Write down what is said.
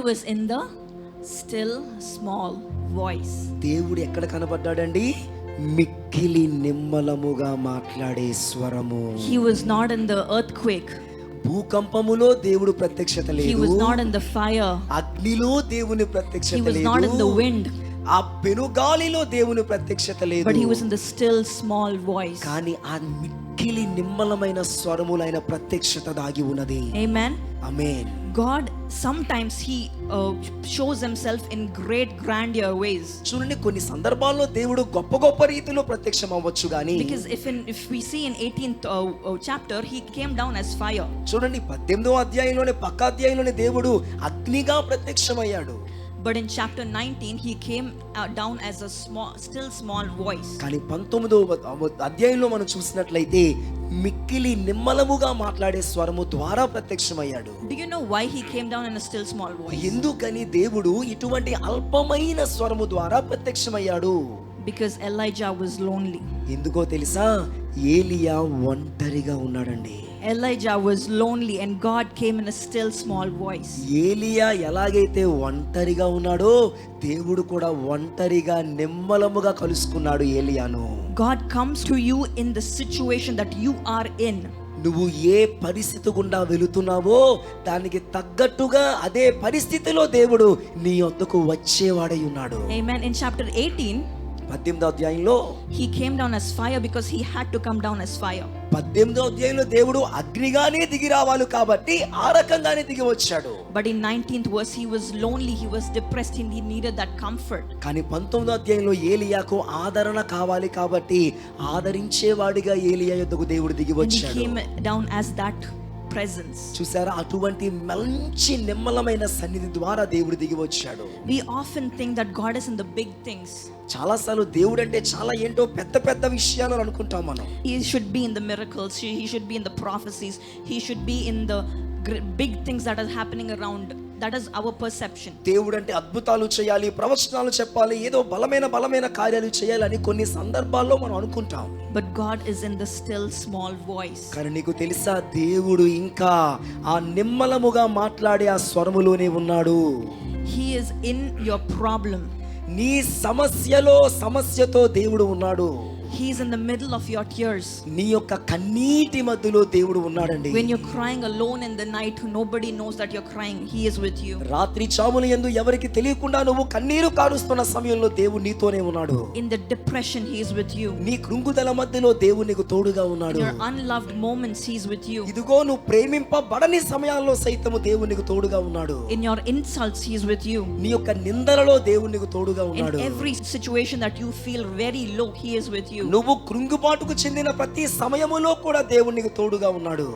was in the still small voice. దేవుడు ఎక్కడ కనబడ్డాడండి? మిక్కిలి నిమ్మలముగా మాట్లాడే స్వరము. He was not in the earthquake. భూకంపములో దేవుడు ప్రత్యక్షత లేదు. He was not in the fire. అగ్నిలో దేవుని ప్రత్యక్షత లేదు. He was not in the wind. ఆ పెనుగాలిలో దేవుని ప్రత్యక్షత లేదు. But he was in the still small voice. కానీ ఆ మిక్కిలి నిమ్మలమైన స్వరములైన ప్రత్యక్షత దాగి ఉన్నది. Amen. Amen. God sometimes he shows himself in great grandeur ways. చూడండి, కొన్ని సందర్భాల్లో దేవుడు గొప్ప గొప్ప రీతిలో ప్రత్యక్షం అవ్వచ్చు గాని, because if we see in 18th chapter he came down as fire. చూడండి 18వ అధ్యాయంలోనే పక్క అధ్యాయంలోనే దేవుడు అగ్నిగా ప్రత్యక్షమయ్యాడు. But in chapter 19 he came down as a still small voice. కానీ 19వ అధ్యాయంలో మనం చూసినట్లయితే మిక్కిలి నిమ్మలముగా మాట్లాడే స్వరము ద్వారా ప్రత్యక్షమయ్యాడు. Do you know why he came down in a still small voice? ఎందుకని దేవుడు ఇటువంటి అల్పమైన స్వరము ద్వారా ప్రత్యక్షమయ్యాడు? Because Elijah was lonely. ఎందుకో తెలుసా? ఏలియా ఒంటరిగా ఉన్నాడండి. Elijah was lonely and God came in a still small voice. ఏలియా ఎలాగైతే ఒంటరిగా ఉన్నాడో దేవుడు కూడా ఒంటరిగా నిమ్మలముగా కలుసుకున్నాడు ఏలియాను. God comes to you in the situation that you are in. నువ్వు ఏ పరిస్థితి గుండా వెళుతున్నావో దానికి తగ్గట్టుగా అదే పరిస్థితిలో దేవుడు నీ వద్దకు వచ్చేవాడై ఉన్నాడు. Amen. In chapter 18 18వ అధ్యాయంలో he came down as fire because he had to come down as fire. 18వ అధ్యాయంలో దేవుడు అగ్నిగానే దిగి రావాలి కాబట్టి ఆ రకంగానే దిగి వచ్చాడు. But in 19th verse he was lonely, he was depressed, he needed that comfort. కానీ 19వ అధ్యాయంలో ఏలియాకు ఆదరణ కావాలి కాబట్టి ఆదరించేవాడిగా ఏలియా యొద్దకు దేవుడు దిగి వచ్చాడు. And he came down as that presence. చూసారా, అటువంటి మంచి నిమ్మలమైన సన్నిధి ద్వారా దేవుడు దిగి వచ్చాడు. We often think that God is in the big things. చాలాసార్లు దేవుడు అంటే చాలా ఏంటో పెద్ద పెద్ద విషయాలు అనుకుంటాం మనం. He should be in the miracles, he should be in the prophecies, he should be in the big things that are happening around. That is our perception. దేవుడు అంటే అద్భుతాలు చేయాలి, ప్రవచనాలు చెప్పాలి, ఏదో బలమైన కార్యాలు చేయాలని కొన్ని సందర్భాల్లో మనం అనుకుంటాం. But God is in the still small voice. కానీ నీకు తెలుసా, దేవుడు ఇంకా ఆ నిమ్మలముగా మాట్లాడే ఆ స్వరములోనే ఉన్నాడు. He is in your problem. నీ సమస్యతో దేవుడు ఉన్నాడు. He is in the middle of your tears. నీ యొక్క కన్నీటి మధ్యలో దేవుడు ఉన్నాడండి. When you're crying alone in the night, nobody knows that you're crying, he is with you. రాత్రి చాముల యందు ఎవరికి తెలియకుండా నువ్వు కన్నీరు కారుస్తున్న సమయంలో దేవుడు నీతోనే ఉన్నాడు. In the depression he is with you. నీ కృంగుదల మధ్యలో దేవుడు నీకు తోడుగా ఉన్నాడు. In your unloved moments he is with you. ఇదిగో నువ్వు ప్రేమింపబడని సమయాల్లో సైతము దేవుడు నీకు తోడుగా ఉన్నాడు. In your insults he is with you. నీ యొక్క నిందలలో దేవుడు నీకు తోడుగా ఉన్నాడు. In every situation that you feel very low, he is with you. నువ్వు కృంగుబాటుకు చెందిన ప్రతి సమయములో కూడా దేవుడు నీకు తోడుగా ఉన్నాడు.